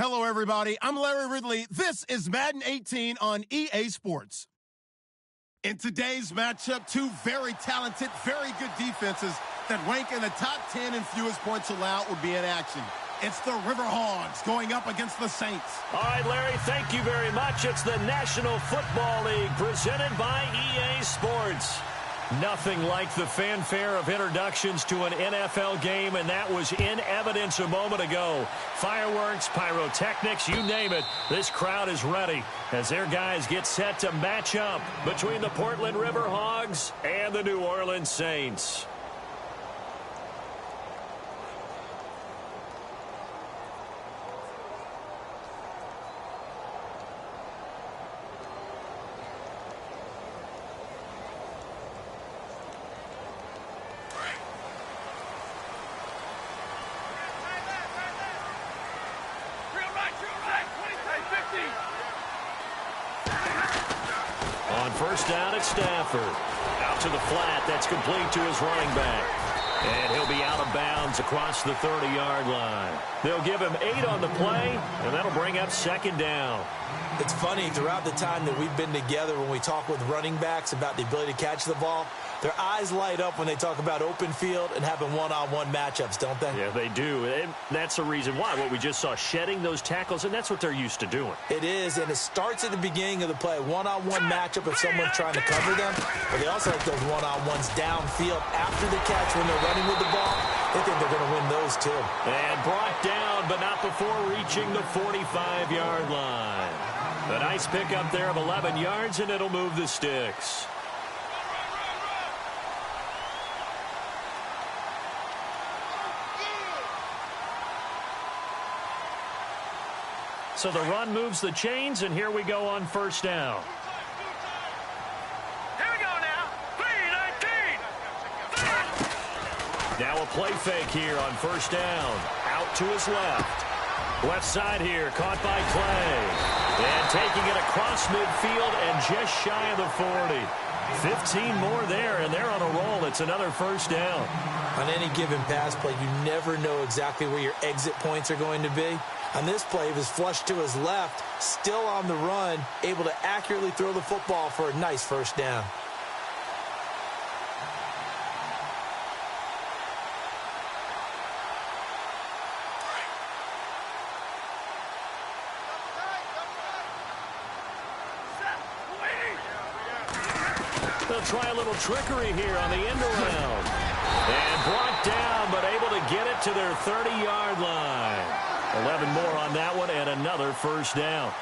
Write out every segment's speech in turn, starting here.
Hello, everybody. I'm Larry Ridley. This is Madden 18 on EA Sports. In today's matchup, two very talented, very good defenses that rank in the top 10 in fewest points allowed would be in action. It's the Riverhogs going up against the Saints. All right, Larry, thank you very much. It's the National Football League presented by EA Sports. Nothing like the fanfare of introductions to an NFL game, and that was in evidence a moment ago. Fireworks, pyrotechnics, you name it. This crowd is ready as their guys get set to match up between the Portland Riverhogs and the New Orleans Saints. On first down, it's Stafford. Out to the flat. That's complete to his running back. And he'll be out of bounds across the 30-yard line. They'll give him 8 on the play, and that'll bring up second down. It's funny, throughout the time that we've been together, when we talk with running backs about the ability to catch the ball, their eyes light up when they talk about open field and having one-on-one matchups, don't they? Yeah, they do. And that's the reason why. What we just saw, shedding those tackles, and that's what they're used to doing. It is, and it starts at the beginning of the play. One-on-one matchup if someone's trying to cover them. But they also like those one-on-ones downfield after the catch when they're running with the ball. They think they're going to win those, too. And brought down, but not before reaching the 45-yard line. A nice pickup there of 11 yards, and it'll move the sticks. So the run moves the chains, and here we go on first down. Here we go now. 3-19. Now a play fake here on first down. Out to his left. Left side here, caught by Clay. And taking it across midfield and just shy of the 40. 15 more there, and they're on a roll. It's another first down. On any given pass play, you never know exactly where your exit points are going to be. On this play, he was flushed to his left, still on the run, able to accurately throw the football for a nice first down. They'll try a little trickery here on the end around. And brought down, but able to get it to their 30-yard line. 11 more on that one, and another first down.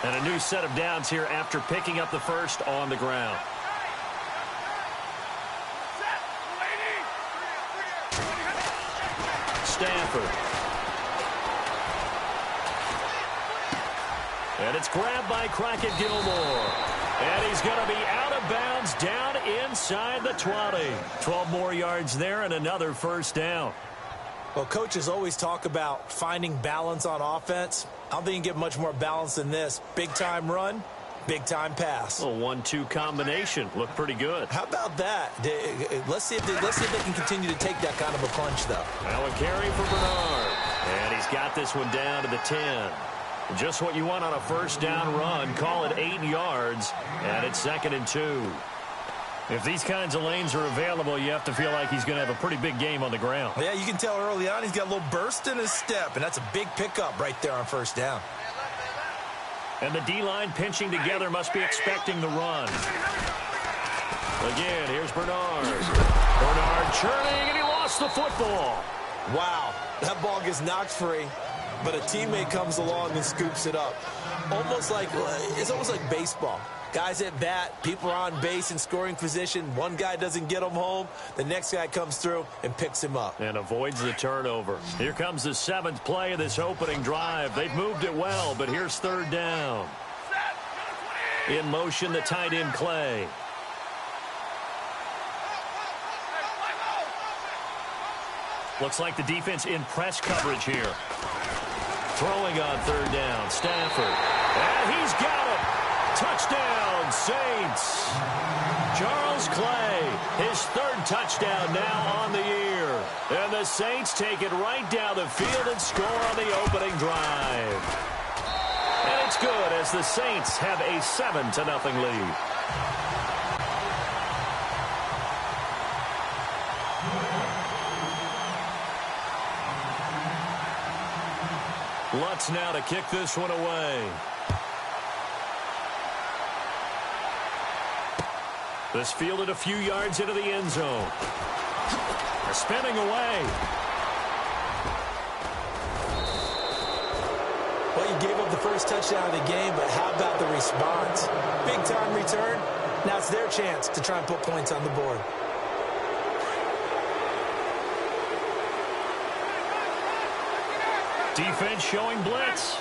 And a new set of downs here after picking up the first on the ground. Stafford. And it's grabbed by Crockett Gilmore. And he's going to be out of bounds down inside the 20. 12 more yards there and another first down. Well, coaches always talk about finding balance on offense. I don't think you can get much more balance than this. Big-time run, big-time pass. A 1-2 combination. Looked pretty good. How about that? Let's see if they can continue to take that kind of a punch, though. Now a carry for Bernard. And he's got this one down to the 10. Just what you want on a first down run. Call it 8 yards, and it's 2nd and 2. If these kinds of lanes are available, you have to feel like he's going to have a pretty big game on the ground. Yeah, you can tell early on he's got a little burst in his step, and that's a big pickup right there on first down. And the D-line pinching together must be expecting the run. Again, here's Bernard. Bernard churning, and he lost the football. Wow, that ball gets knocked free, but a teammate comes along and scoops it up. It's almost like baseball. Guys at bat, people are on base in scoring position. One guy doesn't get him home. The next guy comes through and picks him up. And avoids the turnover. Here comes the 7th play of this opening drive. They've moved it well, but here's 3rd down. In motion, the tight end Clay. Looks like the defense in press coverage here. Throwing on 3rd down, Stafford. And he's got him. Touchdown, Saints. Charles Clay His third touchdown now on the year. And the Saints take it right down the field and score on the opening drive. And it's good as the Saints have a 7-0 lead. Lutz now to kick this one away. This fielded a few yards into the end zone. They're spinning away. Well, you gave up the first touchdown of the game, but how about the response? Big-time return. Now it's their chance to try and put points on the board. Defense showing blitz.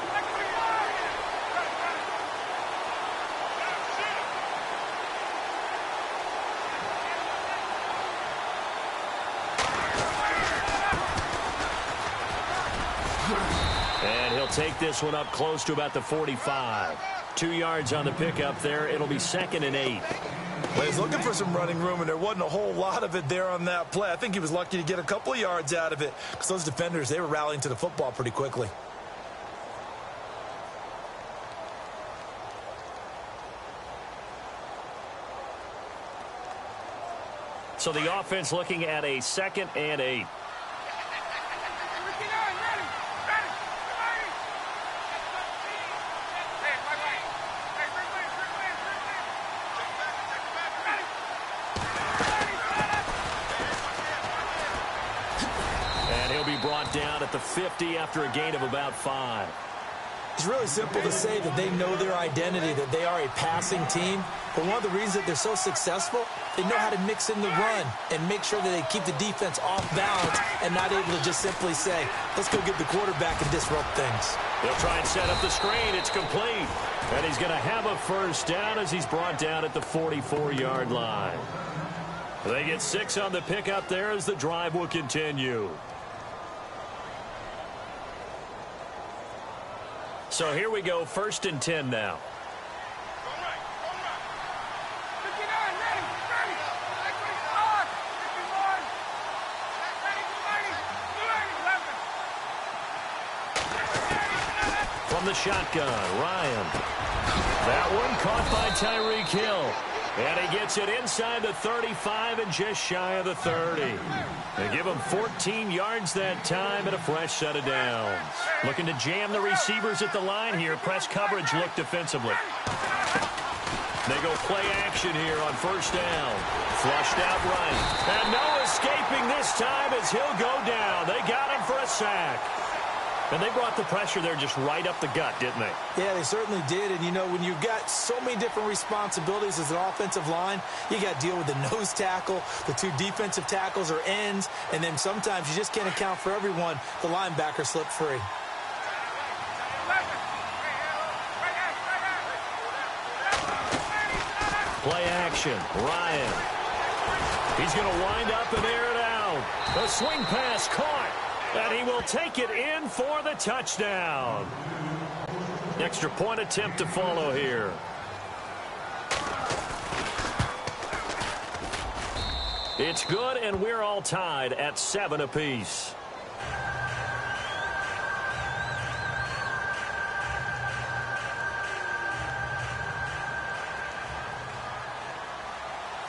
And he'll take this one up close to about the 45. 2 yards on the pickup there. It'll be 2nd and 8. Well, he's looking for some running room, and there wasn't a whole lot of it there on that play. I think he was lucky to get a couple of yards out of it because those defenders, they were rallying to the football pretty quickly. So the offense looking at a 2nd and 8. Brought down at the 50 after a gain of about 5. It's really simple to say that they know their identity, that they are a passing team. But one of the reasons that they're so successful, they know how to mix in the run and make sure that they keep the defense off balance and not able to just simply say, let's go get the quarterback and disrupt things. They'll try and set up the screen. It's complete. And he's going to have a first down as he's brought down at the 44-yard line. They get 6 on the pickup there as the drive will continue. So here we go, 1st and 10 now. From the shotgun, Ryan. That one caught by Tyreek Hill. And he gets it inside the 35 and just shy of the 30. They give him 14 yards that time and a fresh set of downs. Looking to jam the receivers at the line here. Press coverage look defensively. They go play action here on 1st down. Flushed out right. And no escaping this time as he'll go down. They got him for a sack. And they brought the pressure there just right up the gut, didn't they? Yeah, they certainly did. And, you know, when you've got so many different responsibilities as an offensive line, you got to deal with the nose tackle, the 2 defensive tackles or ends, and then sometimes you just can't account for everyone. The linebacker slipped free. Play action. Ryan. He's going to wind up and air it out. The swing pass caught. And he will take it in for the touchdown. Extra point attempt to follow here. It's good, and we're all tied at 7 apiece.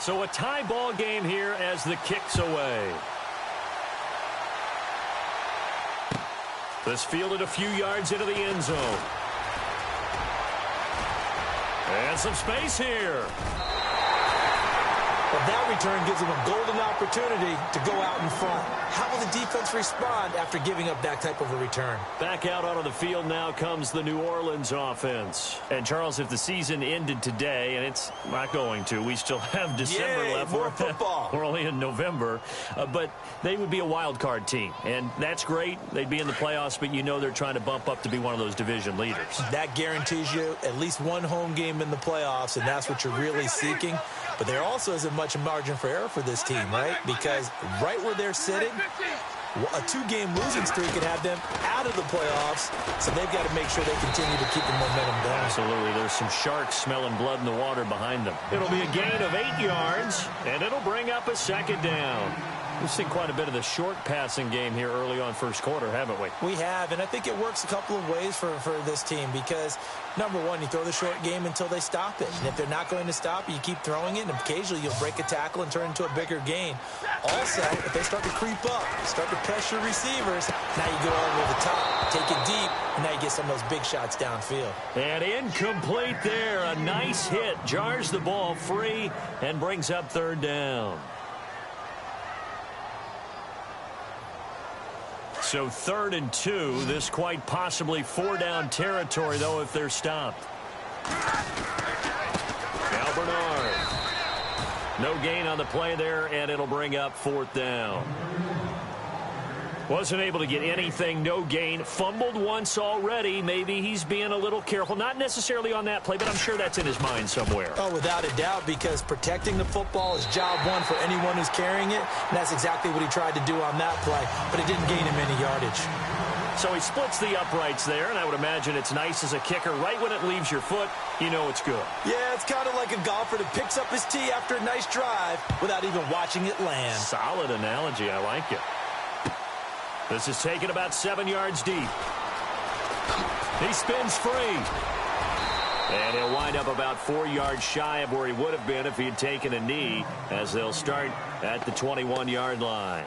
So a tie ball game here as the kick's away. This fielded a few yards into the end zone. And some space here. But that return gives them a golden opportunity to go out in front. How will the defense respond after giving up that type of a return? Back out onto the field now comes the New Orleans offense. And, Charles, if the season ended today, and it's not going to, we still have December left. More football. We're only in November. But they would be a wild card team. And that's great. They'd be in the playoffs, but you know they're trying to bump up to be one of those division leaders. That guarantees you at least one home game in the playoffs, and that's what you're really seeking. But there also isn't much margin for error for this team, right? Because right where they're sitting, A 2-game losing streak could have them out of the playoffs, so they've got to make sure they continue to keep the momentum going. Absolutely. There's some sharks smelling blood in the water behind them. It'll be a gain of 8 yards, and it'll bring up a second down. We've seen quite a bit of the short passing game here early on first quarter, haven't we? We have, and I think it works a couple of ways for this team because, number one, you throw the short game until they stop it. And if they're not going to stop it, you keep throwing it, and occasionally you'll break a tackle and turn into a bigger gain. Also, if they start to creep up, start to pressure receivers, now you go over the top, take it deep, and now you get some of those big shots downfield. And incomplete there. A nice hit. Jars the ball free and brings up third down. So 3rd and 2. This quite possibly 4-down territory, though, if they're stopped. Now Bernard. No gain on the play there, and it'll bring up 4th down. Wasn't able to get anything, no gain. Fumbled once already. Maybe he's being a little careful. Not necessarily on that play, but I'm sure that's in his mind somewhere. Oh, without a doubt, because protecting the football is job one for anyone who's carrying it, and that's exactly what he tried to do on that play, but it didn't gain him any yardage. So he splits the uprights there, and I would imagine it's nice as a kicker. Right when it leaves your foot, you know it's good. Yeah, it's kind of like a golfer that picks up his tee after a nice drive without even watching it land. Solid analogy. I like it. This is taken about 7 yards deep. He spins free. And he'll wind up about 4 yards shy of where he would have been if he had taken a knee, as they'll start at the 21-yard line.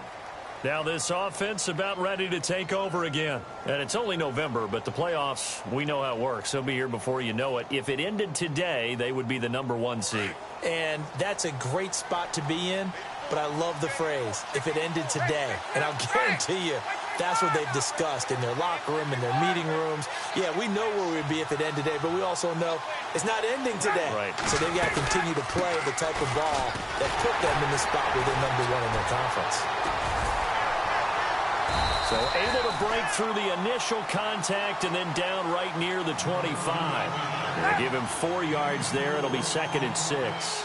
Now this offense about ready to take over again. And it's only November, but the playoffs, we know how it works. They'll be here before you know it. If it ended today, they would be the #1 seed. And that's a great spot to be in. But I love the phrase, if it ended today. And I'll guarantee you, that's what they've discussed in their locker room, in their meeting rooms. Yeah, we know where we'd be if it ended today, but we also know it's not ending today. Right. So they've got to continue to play the type of ball that put them in the spot where they're #1 in their conference. So able to break through the initial contact and then down right near the 25. They give him 4 yards there. It'll be 2nd and 6.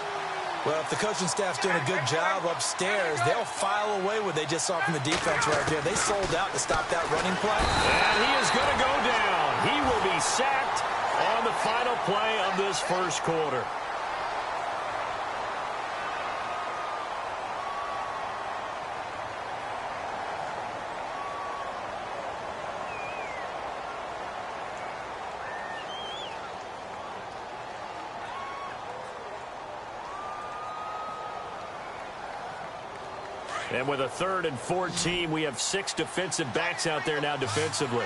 Well, if the coaching staff's doing a good job upstairs, they'll file away what they just saw from the defense right there. They sold out to stop that running play. And he is going to go down. He will be sacked on the final play of this first quarter. And with a 3rd and 14, we have 6 defensive backs out there now defensively.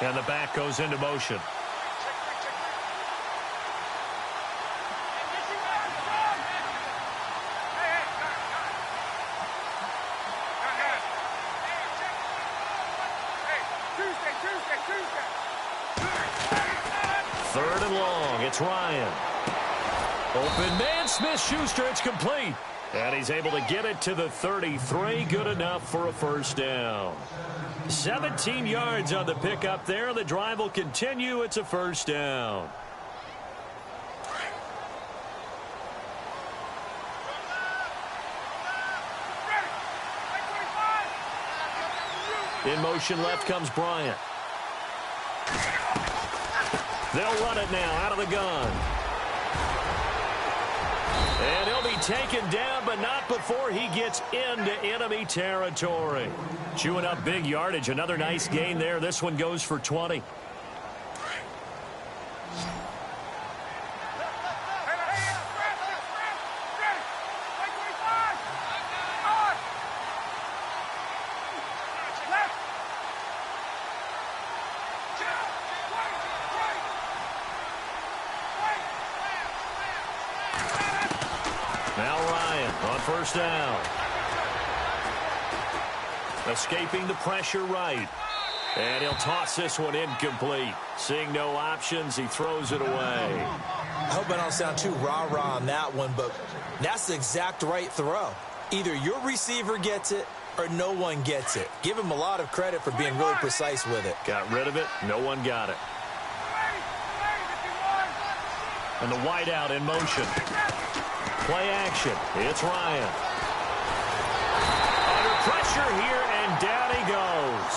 And the back goes into motion. Third and long. It's Ryan. Open man, Smith-Schuster. It's complete. And he's able to get it to the 33. Good enough for a first down. 17 yards on the pickup there. The drive will continue. It's a first down. In motion left comes Bryant. They'll run it now out of the gun. And he'll be taken down, but not before he gets into enemy territory. Chewing up big yardage. Another nice gain there. This one goes for 20. First down. Escaping the pressure right. And he'll toss this one incomplete. Seeing no options, he throws it away. I hope I don't sound too rah-rah on that one, but that's the exact right throw. Either your receiver gets it or no one gets it. Give him a lot of credit for being really precise with it. Got rid of it. No one got it. And the wideout in motion. Play action. It's Ryan. Under pressure here, and down he goes.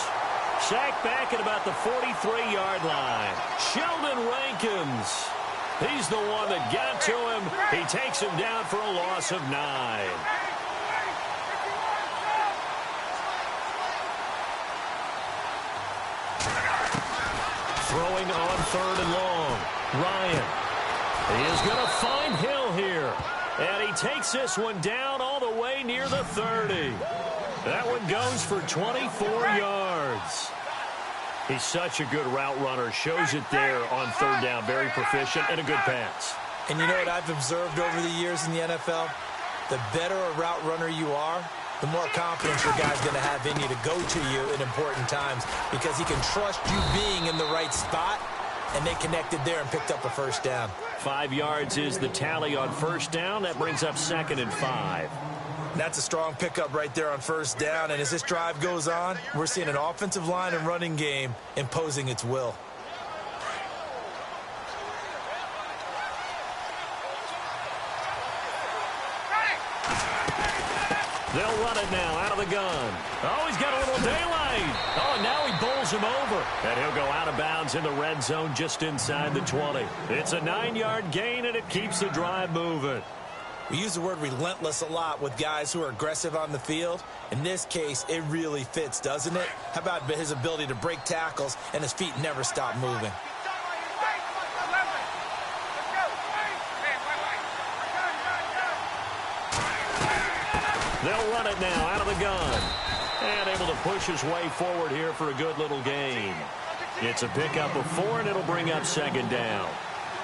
Sacked back at about the 43-yard line. Sheldon Rankins. He's the one that got to him. He takes him down for a loss of 9. Throwing on 3rd and long. Ryan. He is going to find Hill here. And he takes this one down all the way near the 30. That one goes for 24 yards. He's such a good route runner. Shows it there on 3rd down. Very proficient and a good pass. And you know what I've observed over the years in the NFL? The better a route runner you are, the more confidence your guy's going to have in you to go to you at important times because he can trust you being in the right spot, and they connected there and picked up a 1st down. 5 yards is the tally on 1st down. That brings up 2nd and 5. That's a strong pickup right there on 1st down, and as this drive goes on, we're seeing an offensive line and running game imposing its will. They'll run it now out of the gun. Oh, he's got a little daylight. Oh, and now he bowls him over. And he'll go out of bounds in the red zone just inside the 20. It's a 9-yard gain, and it keeps the drive moving. We use the word relentless a lot with guys who are aggressive on the field. In this case, it really fits, doesn't it? How about his ability to break tackles and his feet never stop moving? They'll run it now out of the gun. And able to push his way forward here for a good little gain. It's a pickup of 4, and it'll bring up 2nd down.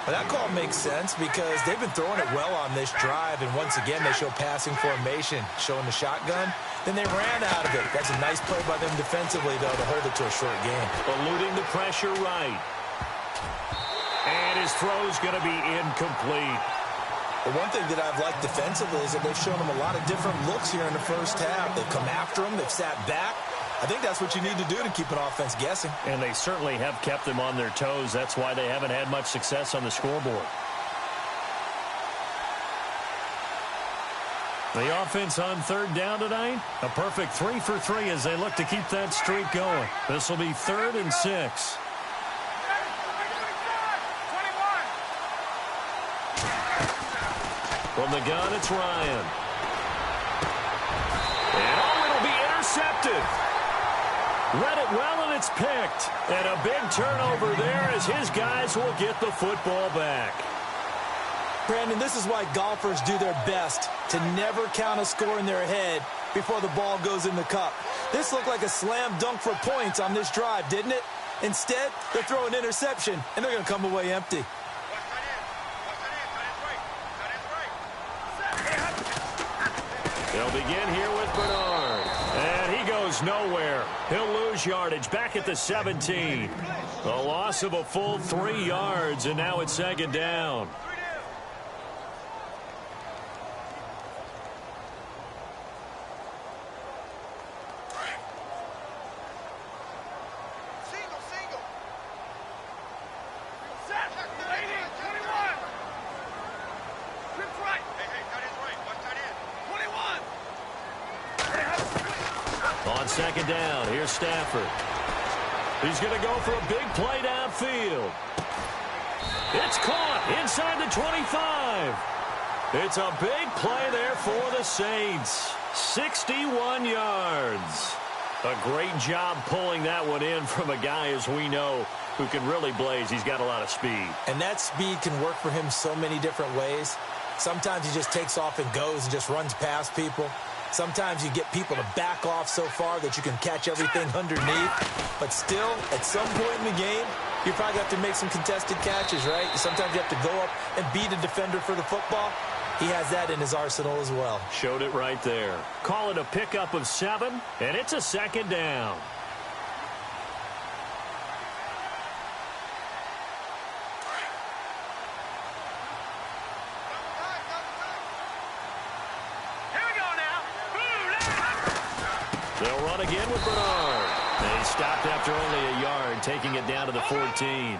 Well, that call makes sense because they've been throwing it well on this drive, and once again they show passing formation, showing the shotgun. Then they ran out of it. That's a nice play by them defensively, though, to hold it to a short gain. Eluding the pressure right. And his throw's going to be incomplete. The one thing that I've liked defensively is that they've shown them a lot of different looks here in the 1st half. They've come after him. They've sat back. I think that's what you need to do to keep an offense guessing. And they certainly have kept them on their toes. That's why they haven't had much success on the scoreboard. The offense on 3rd down tonight, a perfect 3 for 3 as they look to keep that streak going. This will be 3rd and 6. From the gun, it's Ryan. And oh, it'll be intercepted. Read it well, and it's picked. And a big turnover there as his guys will get the football back. Brandon, this is why golfers do their best to never count a score in their head before the ball goes in the cup. This looked like a slam dunk for points on this drive, didn't it? Instead, they throw an interception, and they're going to come away empty. They'll begin here with Bernard. And he goes nowhere. He'll lose yardage back at the 17. A loss of a full 3 yards, and now it's 2nd down. On 2nd down, here's Stafford. He's going to go for a big play downfield. It's caught inside the 25. It's a big play there for the Saints. 61 yards. A great job pulling that one in from a guy, as we know, who can really blaze. He's got a lot of speed. And that speed can work for him so many different ways. Sometimes he just takes off and goes and just runs past people. Sometimes you get people to back off so far that you can catch everything underneath. But still, at some point in the game, you probably have to make some contested catches, right? Sometimes you have to go up and beat a defender for the football. He has that in his arsenal as well. Showed it right there. Call it a pickup of 7, and it's a 2nd down. They'll run again with Bernard. They stopped after only a yard, taking it down to the 14.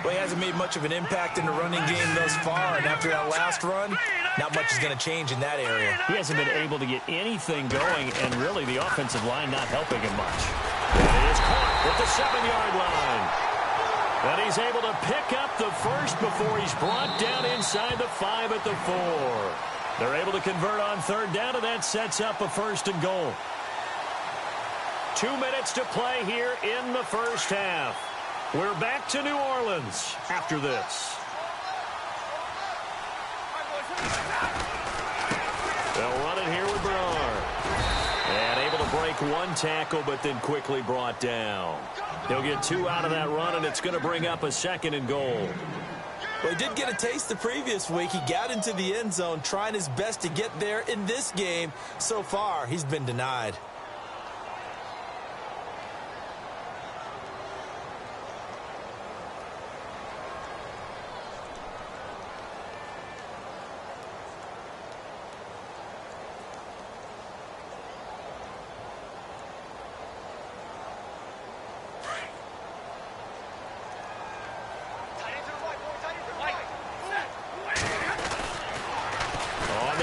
Well, he hasn't made much of an impact in the running game thus far, and after that last run, not much is going to change in that area. He hasn't been able to get anything going, and really the offensive line not helping him much. And he is caught at the 7-yard line. And he's able to pick up the first before he's brought down inside the 5 at the 4. They're able to convert on third down, and that sets up a 1st and goal. 2 minutes to play here in the first half. We're back to New Orleans after this. They'll run it here with Bernard. And able to break one tackle, but then quickly brought down. He'll get 2 out of that run, and it's going to bring up a 2nd and goal. Well, he did get a taste the previous week. He got into the end zone, trying his best to get there in this game. So far, he's been denied.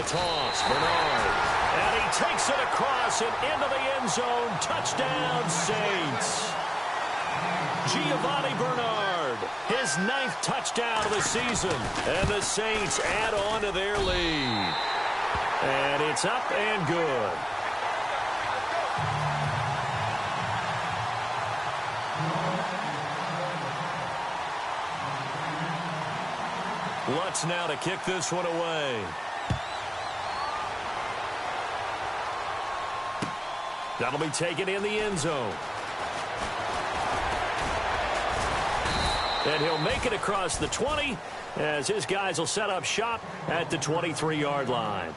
Toss, Bernard. And he takes it across and into the end zone. Touchdown, Saints. Giovanni Bernard, his 9th touchdown of the season. And the Saints add on to their lead. And it's up and good. Lutz now to kick this one away. That'll be taken in the end zone. And he'll make it across the 20 as his guys will set up shop at the 23-yard line.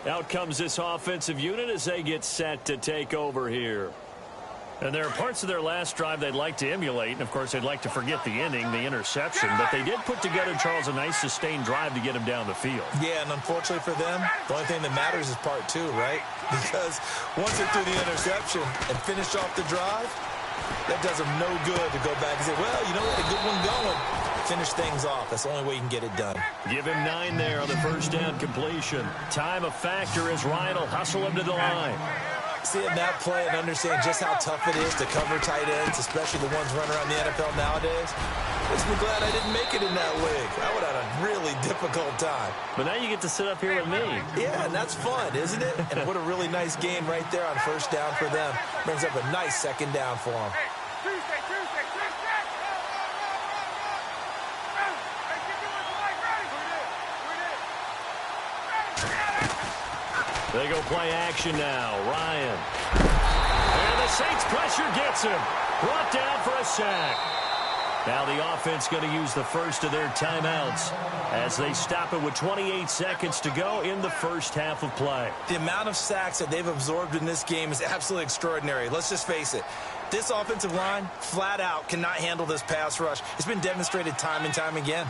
Out comes this offensive unit as they get set to take over here. And there are parts of their last drive they'd like to emulate. And, of course, they'd like to forget the ending, the interception. But they did put together, Charles, a nice sustained drive to get him down the field. Yeah, and unfortunately for them, the only thing that matters is part 2, right? Because once they threw the interception and finished off the drive, that does them no good to go back and say, well, you know, we had a good one going. Finish things off. That's the only way you can get it done. Give him 9 there on the first down completion. Time a factor as Ryan will hustle him to the line. Seeing that play and understanding just how tough it is to cover tight ends, especially the ones running around the NFL nowadays, makes me glad I didn't make it in that league. I would have had a really difficult time. But now you get to sit up here with me. Yeah, and that's fun, isn't it? And what a really nice game right there on first down for them. Brings up a nice 2nd down for them. They go play action now. Ryan. And the Saints pressure gets him. Brought down for a sack. Now the offense going to use the first of their timeouts as they stop it with 28 seconds to go in the first half of play. The amount of sacks that they've absorbed in this game is absolutely extraordinary. Let's just face it. This offensive line, flat out, cannot handle this pass rush. It's been demonstrated time and time again.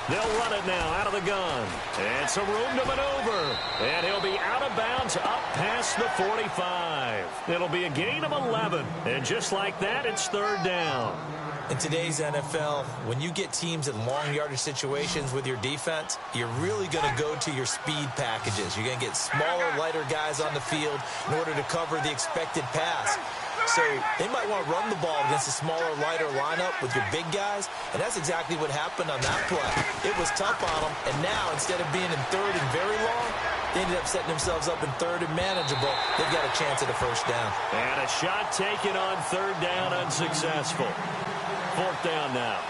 They'll run it now out of the gun. And some room to maneuver. And he'll be out of bounds up past the 45. It'll be a gain of 11. And just like that, it's 3rd down. In today's NFL, when you get teams in long yardage situations with your defense, you're really going to go to your speed packages. You're going to get smaller, lighter guys on the field in order to cover the expected pass. So they might want to run the ball against a smaller, lighter lineup with your big guys, and that's exactly what happened on that play. It was tough on them, and now instead of being in 3rd and very long, they ended up setting themselves up in 3rd and manageable. They've got a chance at a first down. And a shot taken on 3rd down, unsuccessful. 4th down now.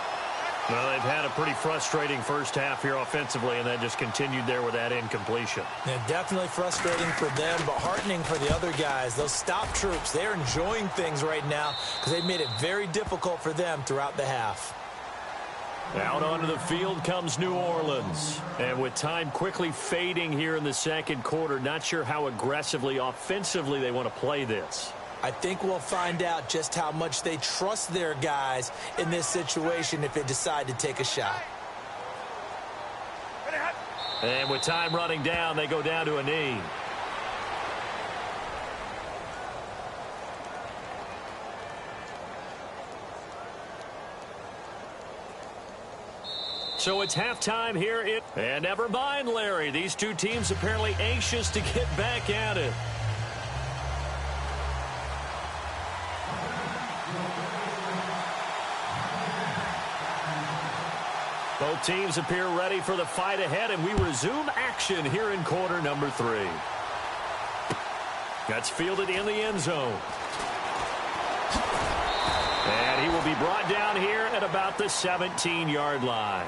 Well, they've had a pretty frustrating first half here offensively, and then just continued there with that incompletion. Yeah, definitely frustrating for them, but heartening for the other guys. Those stop troops, they're enjoying things right now because they've made it very difficult for them throughout the half. Out onto the field comes New Orleans. And with time quickly fading here in the second quarter, not sure how aggressively, offensively they want to play this. I think we'll find out just how much they trust their guys in this situation if they decide to take a shot. And with time running down, they go down to a knee. So it's halftime here. And never mind, Larry. These two teams apparently anxious to get back at it. Both teams appear ready for the fight ahead, and we resume action here in quarter number 3. That's fielded in the end zone. And he will be brought down here at about the 17-yard line.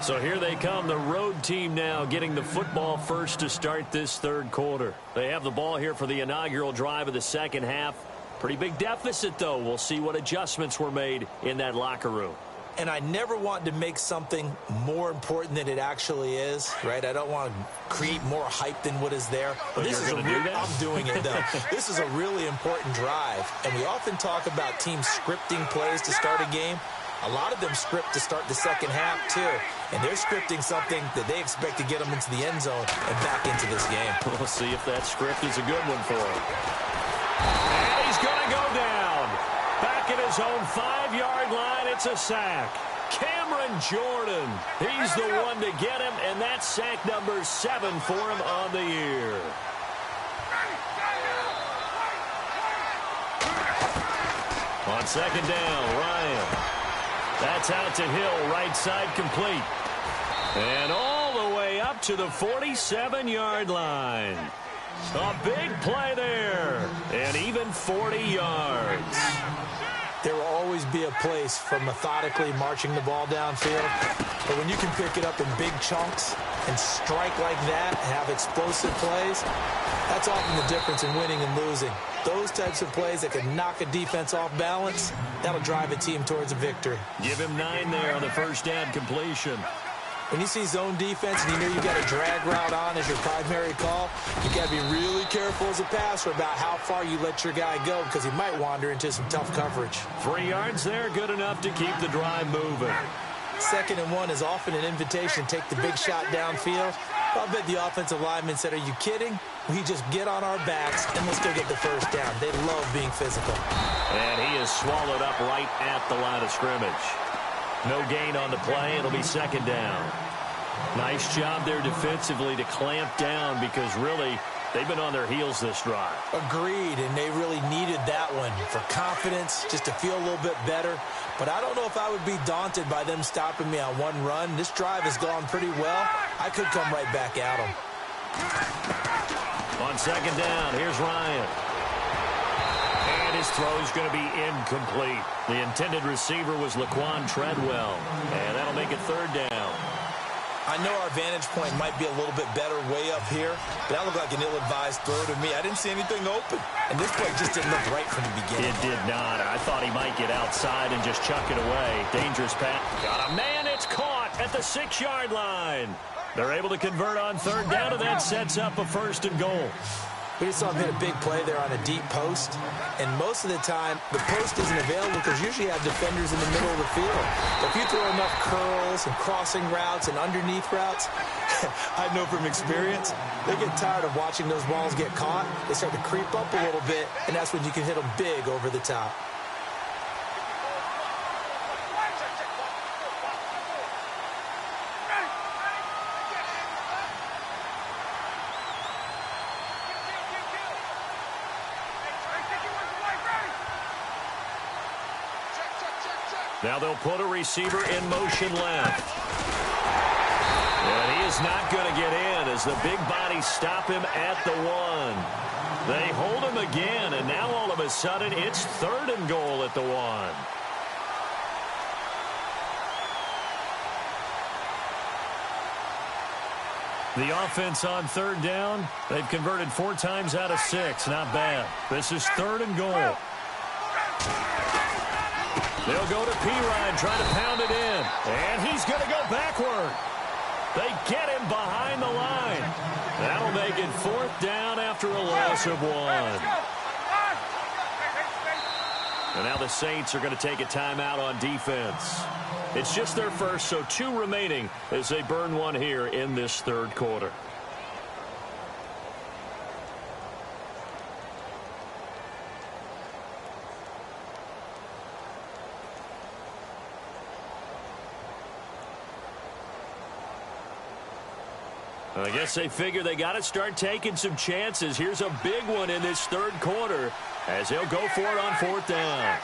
So here they come, the road team now getting the football first to start this third quarter. They have the ball here for the inaugural drive of the second half. Pretty big deficit, though. We'll see what adjustments were made in that locker room. And I never want to make something more important than it actually is, right? I don't want to create more hype than what is there. But this is going to do that? I'm doing it, though. This is a really important drive. And we often talk about teams scripting plays to start a game. A lot of them script to start the second half, too. And they're scripting something that they expect to get them into the end zone and back into this game. We'll see if that script is a good one for him. And he's going to go down. Back at his own 5-yard line, it's a sack. Cameron Jordan, he's the one to get him, and that's sack number 7 for him on the year. On second down, Ryan. That's out to Hill, right side complete. And all the way up to the 47-yard line. A big play there, and even 40 yards. There will always be a place for methodically marching the ball downfield. But when you can pick it up in big chunks and strike like that and have explosive plays, that's often the difference in winning and losing. Those types of plays that can knock a defense off balance, that'll drive a team towards a victory. Give him 9 there on the first down completion. When you see zone defense and you know you've got a drag route on as your primary call, you've got to be really careful as a passer about how far you let your guy go because he might wander into some tough coverage. 3 yards there, good enough to keep the drive moving. 2nd and 1 is often an invitation to take the big shot downfield. I'll bet the offensive lineman said, are you kidding? We just get on our backs and let's go get the first down. They love being physical. And he is swallowed up right at the line of scrimmage. No gain on the play. It'll be second down. Nice job there defensively to clamp down because really they've been on their heels this drive. Agreed, and they really needed that one for confidence, just to feel a little bit better. But I don't know if I would be daunted by them stopping me on one run. This drive has gone pretty well. I could come right back at them. On second down, here's Ryan. And his throw is going to be incomplete. The intended receiver was Laquan Treadwell. And that'll make it third down. I know our vantage point might be a little bit better way up here, but that looked like an ill-advised throw to me. I didn't see anything open. And this play just didn't look right from the beginning. It did not. I thought he might get outside and just chuck it away. Dangerous pass. Got a man. It's caught at the 6-yard line. They're able to convert on third down, and that sets up a 1st and goal. We just saw him hit a big play there on a deep post. And most of the time, the post isn't available because usually you have defenders in the middle of the field. But if you throw enough curls and crossing routes and underneath routes, I know from experience, they get tired of watching those balls get caught. They start to creep up a little bit, and that's when you can hit them big over the top. Now they'll put a receiver in motion left. And he is not going to get in as the big bodies stop him at the 1. They hold him again, and now all of a sudden it's 3rd and goal at the 1. The offense on third down, they've converted 4 times out of 6. Not bad. This is 3rd and goal. They'll go to Pirine, trying to pound it in. And he's going to go backward. They get him behind the line. That'll make it 4th down after a loss of 1. And now the Saints are going to take a timeout on defense. It's just their first, so 2 remaining as they burn 1 here in this third quarter. I guess they figure they got to start taking some chances. Here's a big one in this third quarter as he'll go for it on fourth down.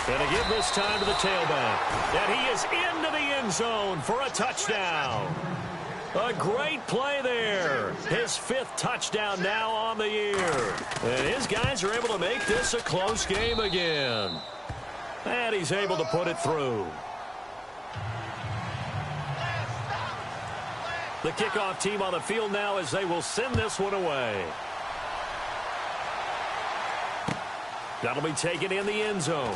Going to give this time to the tailback. And he is into the end zone for a touchdown. A great play there. His 5th touchdown now on the year. And his guys are able to make this a close game again. And he's able to put it through. The kickoff team on the field now as they will send this one away. That'll be taken in the end zone.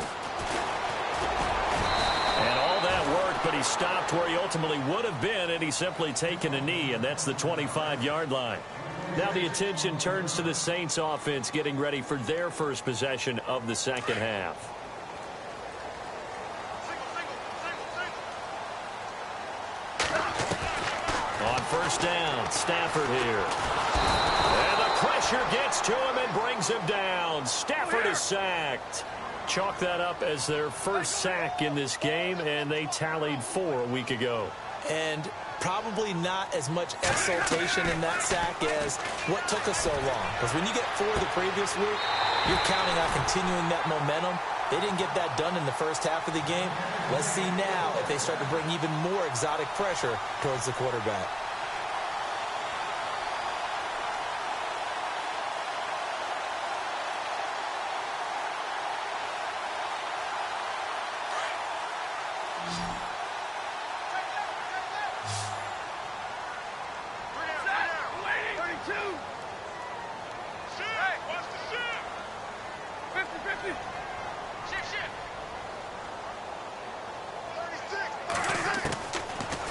And all that work, but he stopped where he ultimately would have been, and he's simply taken a knee, and that's the 25-yard line. Now the attention turns to the Saints offense getting ready for their first possession of the second half. On first down, Stafford here. And the pressure gets to him and brings him down. Stafford is sacked. Chalk that up as their first sack in this game, and they tallied 4 a week ago. And probably not as much exultation in that sack as what took us so long. Because when you get 4 the previous week, you're counting on continuing that momentum. They didn't get that done in the first half of the game. Let's see now if they start to bring even more exotic pressure towards the quarterback.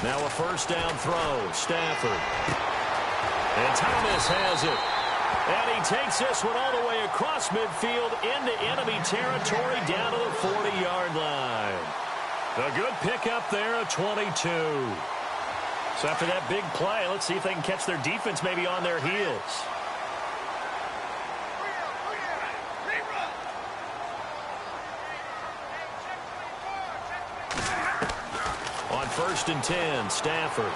Now a first down throw, Stafford. And Thomas has it. And he takes this one all the way across midfield into enemy territory down to the 40-yard line. A good pickup there at 22. So after that big play, let's see if they can catch their defense maybe on their heels. First and 10, Stafford.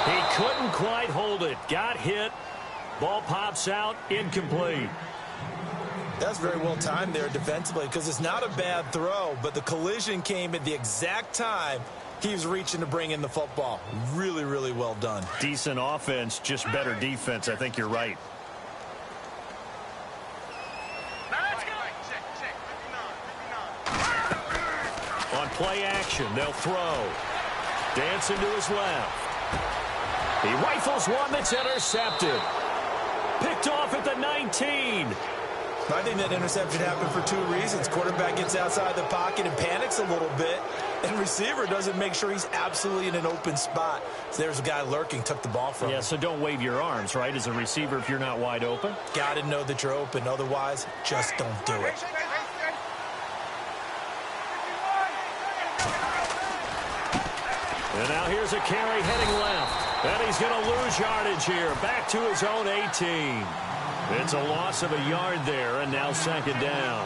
He couldn't quite hold it. Got hit. Ball pops out, incomplete. That's very well timed there defensively because it's not a bad throw, but the collision came at the exact time he was reaching to bring in the football. Really, really well done. Decent offense, just better defense. I think you're right. On play action, they'll throw. Dancing to his left. He rifles one that's intercepted. Picked off at the 19. I think that interception happened for 2 reasons. Quarterback gets outside the pocket and panics a little bit, and receiver doesn't make sure he's absolutely in an open spot. So there's a guy lurking, took the ball from him. Yeah, so don't wave your arms, right, as a receiver if you're not wide open. Got to know that you're open. Otherwise, just don't do it. And now here's a carry heading left. And he's going to lose yardage here. Back to his own 18. It's a loss of a yard there, and now second down.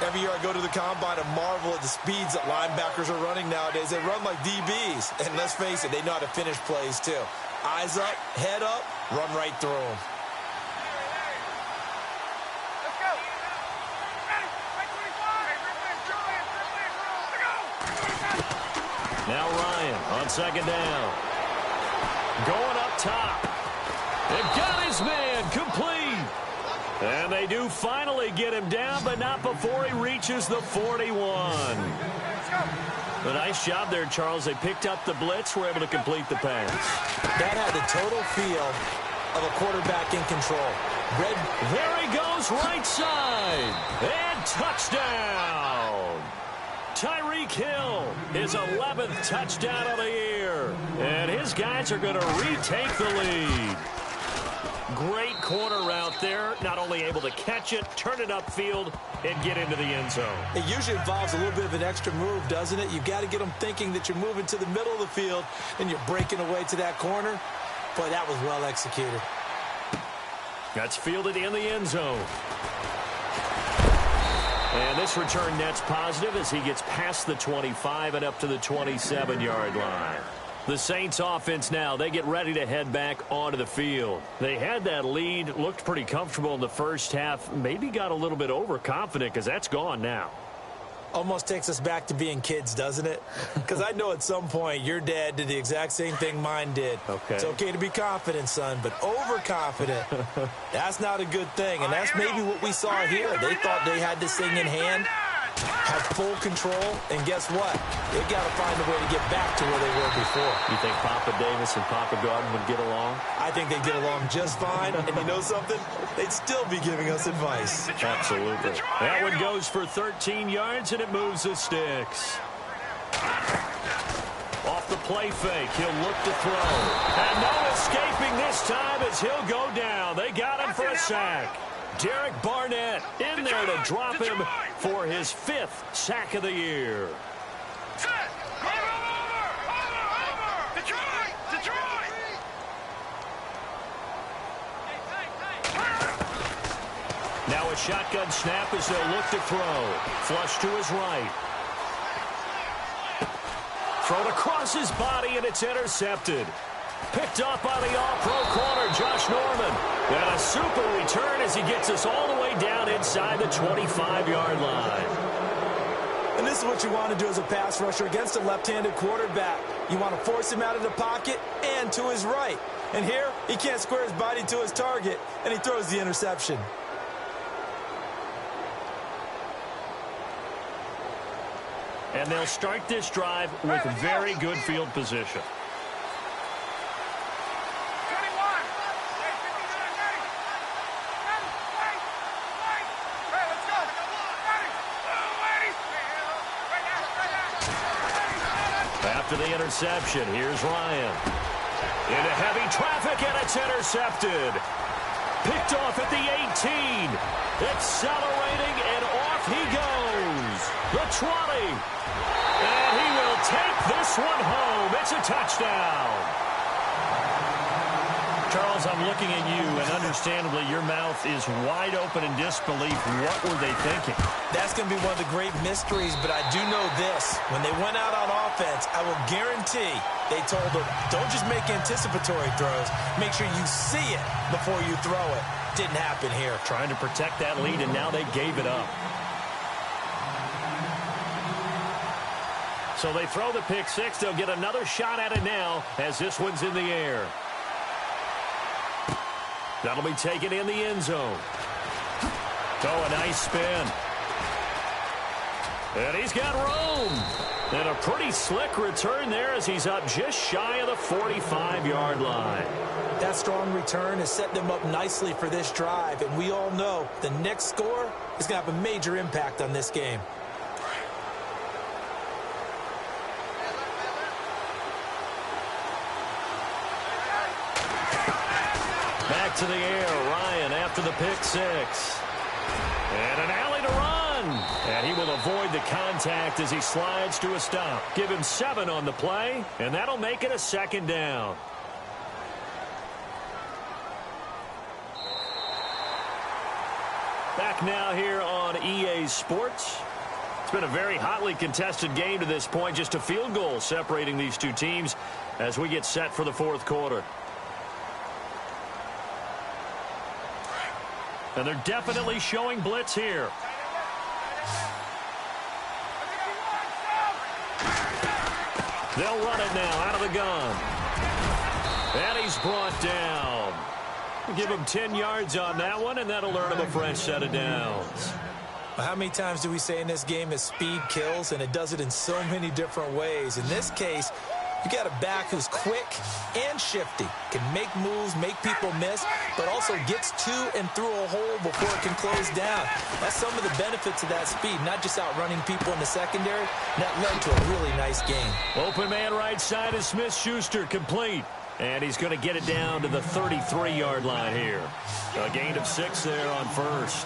Every year I go to the combine and marvel at the speeds that linebackers are running nowadays. They run like DBs. And let's face it, they know how to finish plays too. Eyes up, head up, run right through them. Now Ryan on second down. Going up top. They've got his man complete. And they do finally get him down, but not before he reaches the 41. A nice job there, Charles. They picked up the blitz, were able to complete the pass. That had the total feel of a quarterback in control. There he goes, right side. And touchdown. Tyreek Hill, his 11th touchdown of the year. And his guys are going to retake the lead. Great corner route there. Not only able to catch it, turn it upfield, and get into the end zone. It usually involves a little bit of an extra move, doesn't it? You've got to get them thinking that you're moving to the middle of the field and you're breaking away to that corner. Boy, that was well executed. That's fielded in the end zone. And this return net's positive as he gets past the 25 and up to the 27-yard line. The Saints offense now, they get ready to head back onto the field. They had that lead, looked pretty comfortable in the first half, maybe got a little bit overconfident because that's gone now. Almost takes us back to being kids, doesn't it? Because I know at some point your dad did the exact same thing mine did. Okay. It's okay to be confident, son, but overconfident, that's not a good thing. And that's maybe what we saw here. They thought they had this thing in hand, had full control, and guess what? They got to find a way to get back to where they were before. You think Papa Davis and Papa Garden would get along? I think they'd get along just fine, and you know something? They'd still be giving us advice. Absolutely. That one goes for 13 yards, and it moves the sticks. Off the play fake, he'll look to throw. And no escaping this time as he'll go down. They got him for a sack. Derek Barnett in there to drop him for his 5th sack of the year. Now a shotgun snap as they'll look to throw. Flush to his right. Thrown across his body, and it's intercepted. Picked up by the all-pro corner, Josh Norman. And a super return as he gets us all the way down inside the 25-yard line. And this is what you want to do as a pass rusher against a left-handed quarterback. You want to force him out of the pocket and to his right. And here, he can't square his body to his target, and he throws the interception. And they'll start this drive with very good field position. After the interception, here's Ryan. Into heavy traffic, and it's intercepted. Picked off at the 18. Accelerating, and off he goes. The 20. And he will take this one home. It's a touchdown. Charles, I'm looking at you, and understandably, your mouth is wide open in disbelief. What were they thinking? That's going to be one of the great mysteries, but I do know this. When they went out on offense, I will guarantee they told them, don't just make anticipatory throws. Make sure you see it before you throw it. Didn't happen here. Trying to protect that lead, and now they gave it up. So they throw the pick six. They'll get another shot at it now as this one's in the air. That'll be taken in the end zone. Oh, a nice spin. And he's got room. And a pretty slick return there as he's up just shy of the 45-yard line. That strong return has set them up nicely for this drive, and we all know the next score is going to have a major impact on this game. Back to the air, Ryan after the pick six. And an alley to run. And he will avoid the contact as he slides to a stop. Give him 7 on the play, and that'll make it a second down. Back now here on EA Sports. It's been a very hotly contested game to this point. Just a field goal separating these two teams as we get set for the fourth quarter. And they're definitely showing blitz here. They'll run it now out of the gun. And he's brought down. Give him 10 yards on that one, and that'll earn him a fresh set of downs. Well, how many times do we say in this game that speed kills, and it does it in so many different ways? In this case, you got a back who's quick and shifty, can make moves, make people miss, but also gets to and through a hole before it can close down. That's some of the benefits of that speed, not just outrunning people in the secondary. That led to a really nice game. Open man right side is Smith-Schuster, complete. And he's going to get it down to the 33-yard line here. A gain of 6 there on first.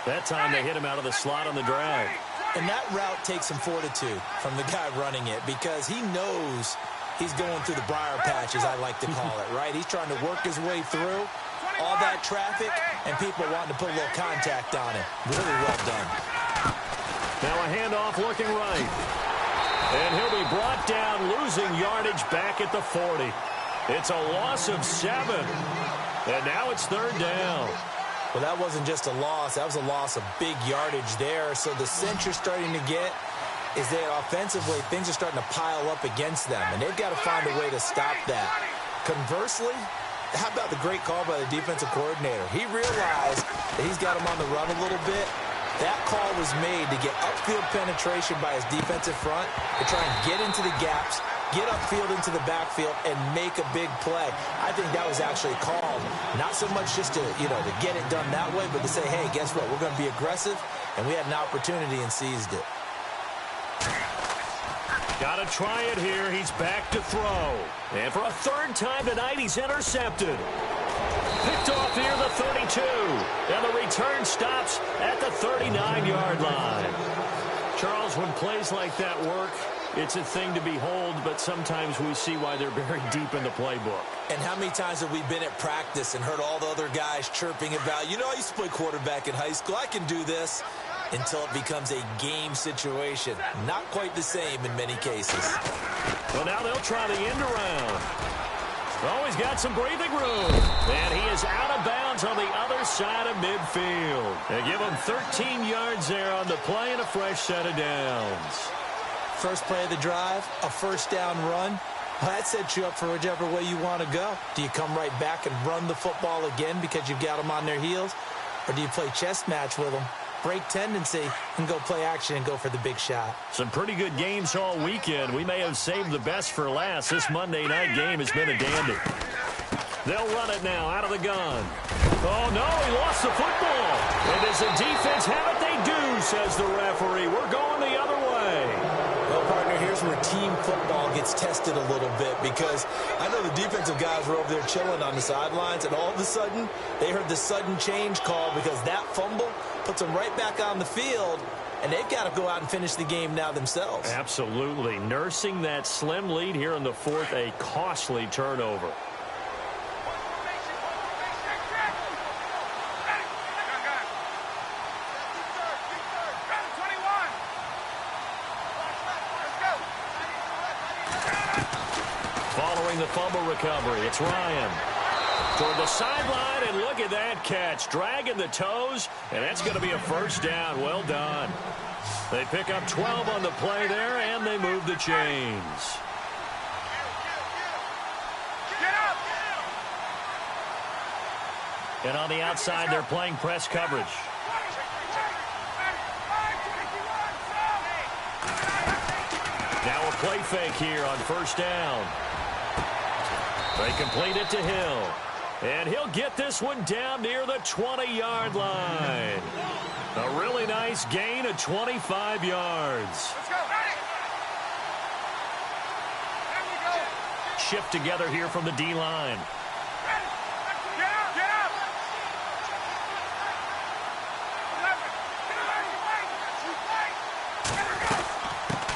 That time they hit him out of the slot on the drag. And that route takes some fortitude from the guy running it because he knows he's going through the briar patch, as I like to call it, right? He's trying to work his way through all that traffic and people wanting to put a little contact on it. Really well done. Now a handoff looking right. And he'll be brought down, losing yardage back at the 40. It's a loss of 7. And now it's 3rd down. Well, that wasn't just a loss. That was a loss of big yardage there. So the sense you're starting to get is that offensively, things are starting to pile up against them, and they've got to find a way to stop that. Conversely, how about the great call by the defensive coordinator? He realized that he's got him on the run a little bit. That call was made to get upfield penetration by his defensive front to try and get into the gaps, get upfield into the backfield, and make a big play. I think that was actually called, not so much just to, to get it done that way, but to say, hey, guess what? We're going to be aggressive, and we had an opportunity and seized it. Got to try it here. He's back to throw. And for a 3rd time tonight, he's intercepted. Picked off near the 32. And the return stops at the 39-yard line. Charles, when plays like that work, it's a thing to behold, but sometimes we see why they're buried deep in the playbook. And how many times have we been at practice and heard all the other guys chirping about, I used to play quarterback in high school. I can do this. Until it becomes a game situation. Not quite the same in many cases. Well, now they'll try the end around. Oh, he's got some breathing room. And he is out of bounds on the other side of midfield. They give him 13 yards there on the play and a fresh set of downs. First play of the drive, a 1st down run. Well, that sets you up for whichever way you want to go. Do you come right back and run the football again because you've got them on their heels? Or do you play chess match with them? Break tendency and go play action and go for the big shot. Some pretty good games all weekend. We may have saved the best for last. This Monday night game has been a dandy. They'll run it now out of the gun. Oh, no, he lost the football. And does the defense have it? They do, says the referee. We're going the other way. Well, partner, here's where team football gets tested a little bit because I know the defensive guys were over there chilling on the sidelines, and all of a sudden they heard the sudden change call because that fumble puts them right back on the field, and they've got to go out and finish the game now themselves. Absolutely. Nursing that slim lead here in the 4th, a costly turnover. Following the fumble recovery, it's Ryan. Toward the sideline, and look at that catch. Dragging the toes, and that's going to be a 1st down. Well done. They pick up 12 on the play there, and they move the chains. And on the outside, they're playing press coverage. Now a play fake here on 1st down. They complete it to Hill. And he'll get this one down near the 20-yard line. A really nice gain of 25 yards. Shift together here from the D-line.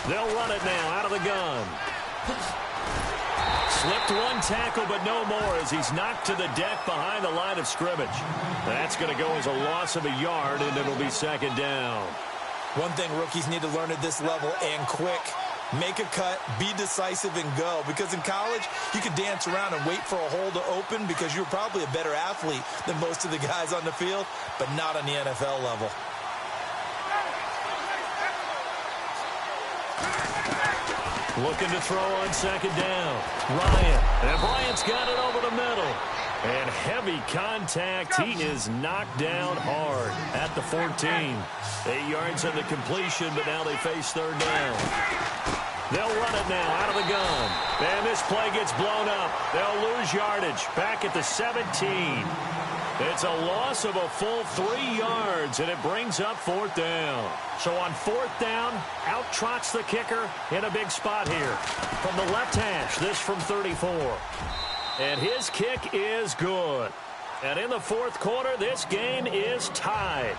They'll run it now out of the gun. Slipped one tackle, but no more as he's knocked to the deck behind the line of scrimmage. That's going to go as a loss of a yard, and it'll be 2nd down. One thing rookies need to learn at this level, and quick, make a cut, be decisive, and go. Because in college, you could dance around and wait for a hole to open because you're probably a better athlete than most of the guys on the field, but not on the NFL level. Looking to throw on 2nd down. Ryan. And Bryant's got it over the middle. And heavy contact. He is knocked down hard at the 14. 8 yards on the completion, but now they face 3rd down. They'll run it now out of the gun. And this play gets blown up. They'll lose yardage back at the 17. It's a loss of a full 3 yards, and it brings up 4th down. So on 4th down, out trots the kicker in a big spot here. From the left hash, this from 34. And his kick is good. And in the 4th quarter, this game is tied.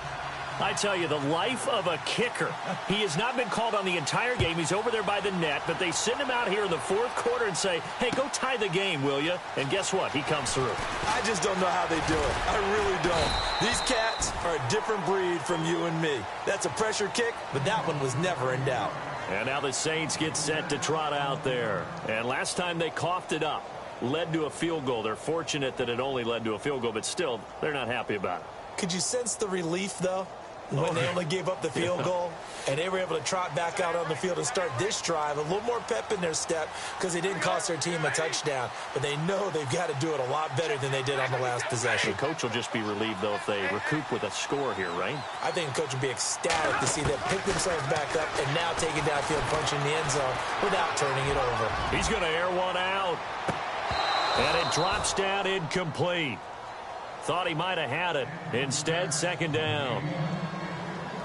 I tell you, the life of a kicker. He has not been called on the entire game. He's over there by the net, but they send him out here in the fourth quarter and say, hey, go tie the game, will you? And guess what? He comes through. I just don't know how they do it. I really don't. These cats are a different breed from you and me. That's a pressure kick, but that one was never in doubt. And now the Saints get set to trot out there. And last time they coughed it up, led to a field goal. They're fortunate that it only led to a field goal, but still, they're not happy about it. Could you sense the relief, though, when they only gave up the field goal and they were able to trot back out on the field and start this drive? A little more pep in their step because they didn't cost their team a touchdown, but they know they've got to do it a lot better than they did on the last possession. The coach will just be relieved, though, if they recoup with a score here, right? I think the coach would be ecstatic to see them pick themselves back up and now take it downfield, punching the end zone without turning it over. He's going to air one out. And it drops down incomplete. Thought he might have had it. Instead, second down.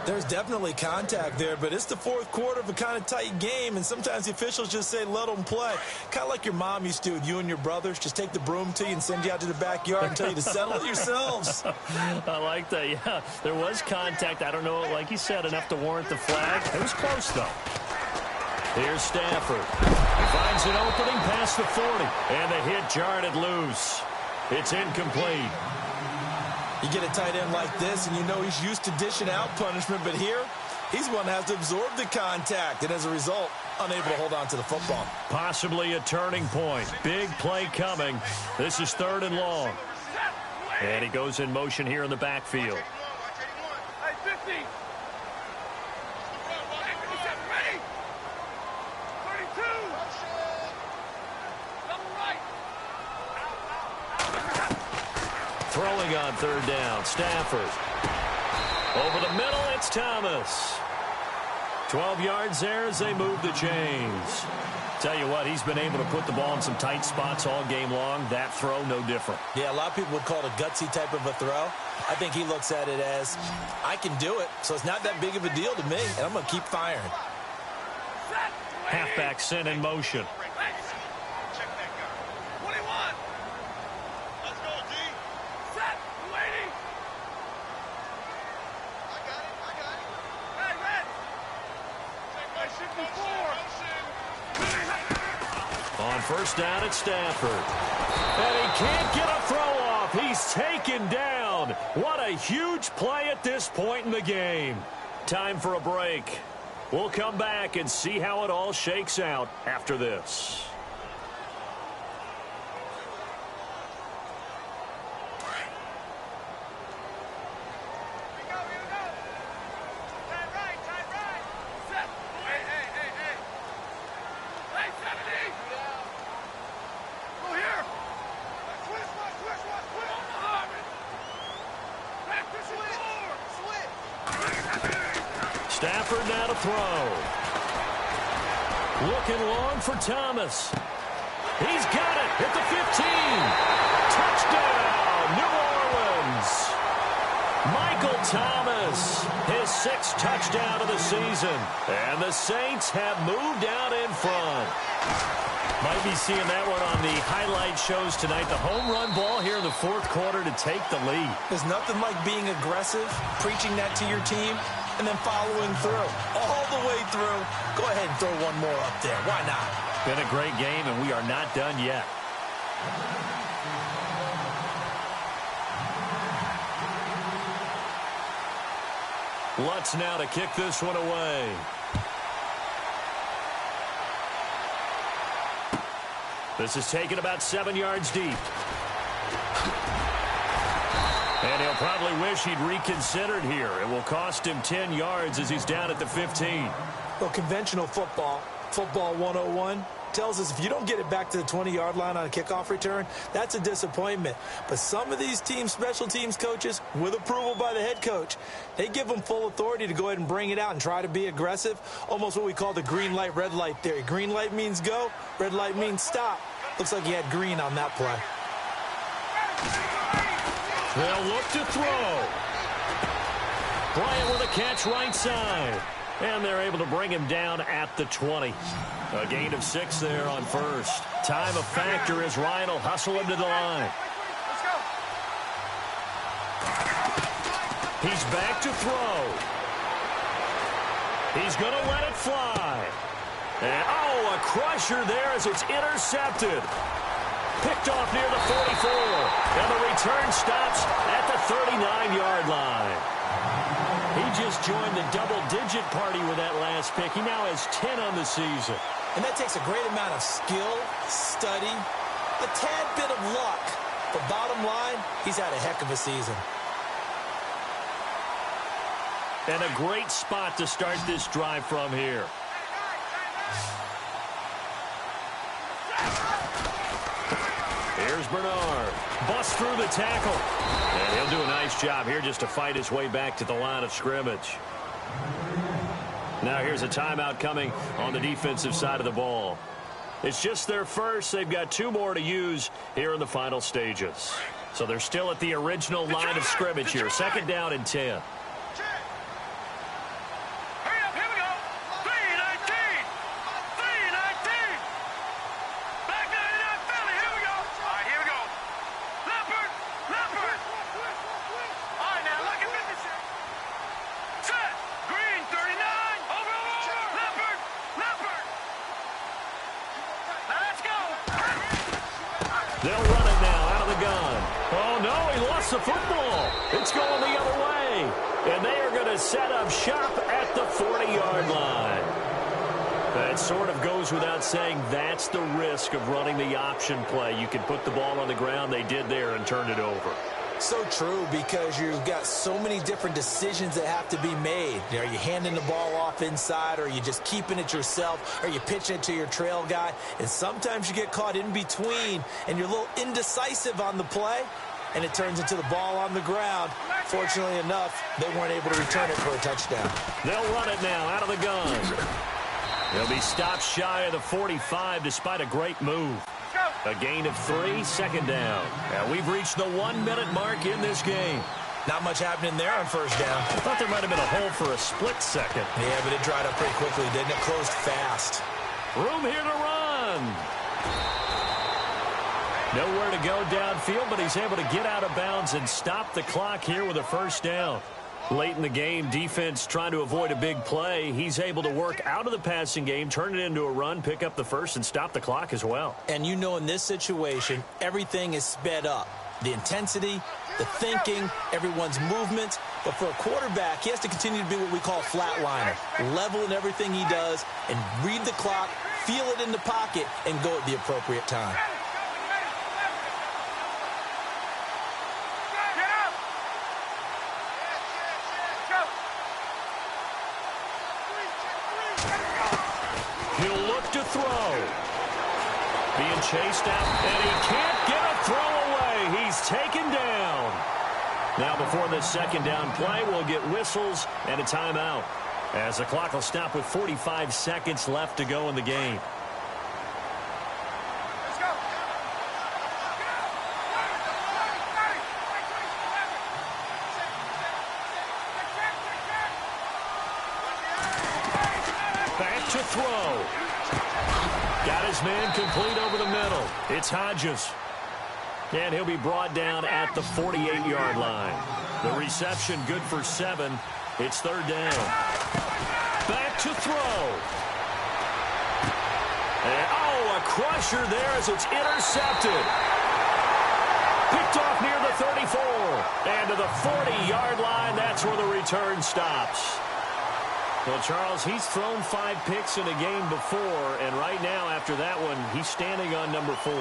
There's definitely contact there, but it's the fourth quarter of a kind of tight game, and sometimes the officials just say, let them play. Kind of like your mom used to with you and your brothers. Just take the broom to you and send you out to the backyard and tell you to settle it yourselves. I like that, yeah. There was contact. I don't know, like you said, enough to warrant the flag. It was close, though. Here's Stafford. He finds an opening past the 40, and the hit jarred it loose. It's incomplete. You get a tight end like this, and you know he's used to dishing out punishment, but here, he's one that has to absorb the contact, and as a result, unable to hold on to the football. Possibly a turning point. Big play coming. This is 3rd and long. And he goes in motion here in the backfield. Throwing on 3rd down, Stafford. Over the middle, it's Thomas. 12 yards there as they move the chains. Tell you what, he's been able to put the ball in some tight spots all game long. That throw, no different. Yeah, a lot of people would call it a gutsy type of a throw. I think he looks at it as, I can do it, so it's not that big of a deal to me, and I'm going to keep firing. Halfback sent in motion. On 1st down, it's Stafford. And he can't get a throw off. He's taken down. What a huge play at this point in the game. Time for a break. We'll come back and see how it all shakes out after this. Stafford now to throw. Looking long for Thomas. He's got it at the 15. Touchdown, New Orleans. Michael Thomas, his 6th touchdown of the season. And the Saints have moved out in front. Might be seeing that one on the highlight shows tonight. The home run ball here in the 4th quarter to take the lead. There's nothing like being aggressive, preaching that to your team, and then following through. All the way through. Go ahead and throw one more up there. Why not? Been a great game, and we are not done yet. Lutz now to kick this one away. This is taken about 7 yards deep. And he'll probably wish he'd reconsidered here. It will cost him 10 yards as he's down at the 15. Well, conventional football 101, tells us if you don't get it back to the 20-yard line on a kickoff return, that's a disappointment. But some of these teams, special teams coaches, with approval by the head coach, they give them full authority to go ahead and bring it out and try to be aggressive, almost what we call the green light, red light theory. Green light means go, red light means stop. Looks like he had green on that play. They'll look to throw. Bryant with a catch right side. And they're able to bring him down at the 20. A gain of 6 there on first. Time a factor as Ryan will hustle him to the line. He's back to throw. He's going to let it fly. And, a crusher there as it's intercepted. Picked off near the 44. And the return stops at the 39-yard line. He just joined the double-digit party with that last pick. He now has 10 on the season. And that takes a great amount of skill, study, a tad bit of luck. But bottom line, he's had a heck of a season. And a great spot to start this drive from here. Here's Bernard. Busts through the tackle. And he'll do a nice job here just to fight his way back to the line of scrimmage. Now here's a timeout coming on the defensive side of the ball. It's just their first. They've got 2 more to use here in the final stages. So they're still at the original line of scrimmage here. 2nd down and 10. They'll run it now out of the gun. Oh, no, he lost the football. It's going the other way. And they are going to set up shop at the 40-yard line. That sort of goes without saying. That's the risk of running the option play. You can put the ball on the ground. They did there and turned it over. So true, because you've got so many different decisions that have to be made. Are you handing the ball off inside, or are you just keeping it yourself, or are you pitching it to your trail guy? And sometimes you get caught in between, and you're a little indecisive on the play, and it turns into the ball on the ground. Fortunately enough, they weren't able to return it for a touchdown. They'll run it now out of the gun. They'll be stopped shy of the 45 despite a great move. A gain of 3, 2nd down. And we've reached the 1-minute mark in this game. Not much happening there on 1st down. I thought there might have been a hole for a split second. Yeah, but it dried up pretty quickly, didn't it? Closed fast. Room here to run. Nowhere to go downfield, but he's able to get out of bounds and stop the clock here with a 1st down. Late in the game, defense trying to avoid a big play. He's able to work out of the passing game, turn it into a run, pick up the 1st, and stop the clock as well. And you know, in this situation, everything is sped up. The intensity, the thinking, everyone's movement. But for a quarterback, he has to continue to be what we call a flatliner. Level in everything he does and read the clock, feel it in the pocket, and go at the appropriate time. He'll look to throw. Being chased out, and he can't get a throw away. He's taken down. Now before this 2nd down play, we'll get whistles and a timeout, as the clock will stop with 45 seconds left to go in the game. Let's go. Back to throw. Got his man complete over the middle. It's Hodges. And he'll be brought down at the 48-yard line. The reception good for 7. It's 3rd down. Back to throw. And, a crusher there as it's intercepted. Picked off near the 34. And to the 40-yard line, that's where the return stops. Well, Charles, he's thrown 5 picks in a game before, and right now, after that one, he's standing on number 4.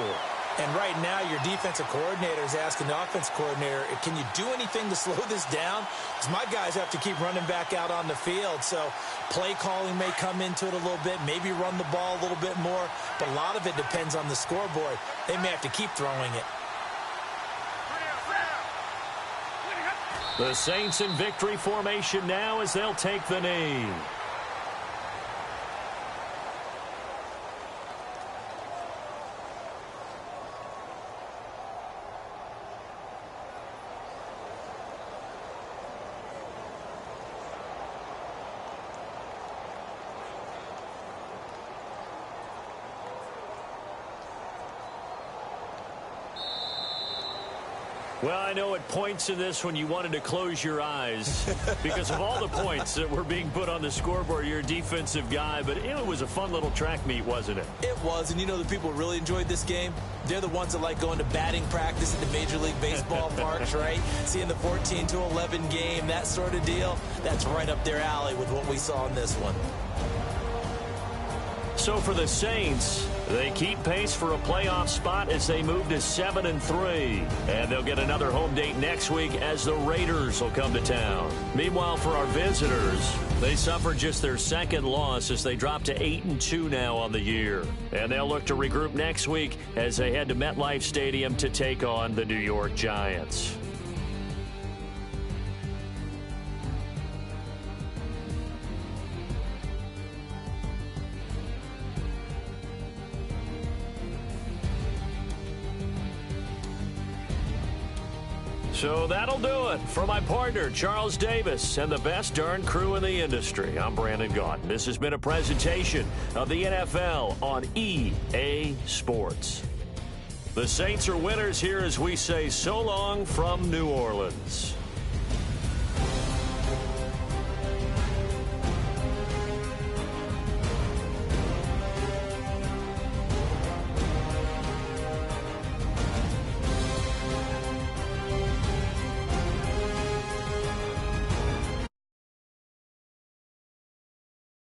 And right now, your defensive coordinator is asking the offense coordinator, can you do anything to slow this down? Because my guys have to keep running back out on the field. So play calling may come into it a little bit, maybe run the ball a little bit more. But a lot of it depends on the scoreboard. They may have to keep throwing it. The Saints in victory formation now as they'll take the knee. Well, I know at points in this when you wanted to close your eyes because of all the points that were being put on the scoreboard. You're a defensive guy, but it was a fun little track meet, wasn't it? It was, and you know the people who really enjoyed this game? They're the ones that like going to batting practice at the Major League Baseball parks, right? Seeing the 14-11 game, that sort of deal, that's right up their alley with what we saw in this one. So for the Saints, they keep pace for a playoff spot as they move to 7-3. And they'll get another home date next week as the Raiders will come to town. Meanwhile, for our visitors, they suffered just their second loss as they drop to 8-2 now on the year. And they'll look to regroup next week as they head to MetLife Stadium to take on the New York Giants. So that'll do it. For my partner, Charles Davis, and the best darn crew in the industry, I'm Brandon Gaudin. This has been a presentation of the NFL on EA Sports. The Saints are winners here as we say so long from New Orleans.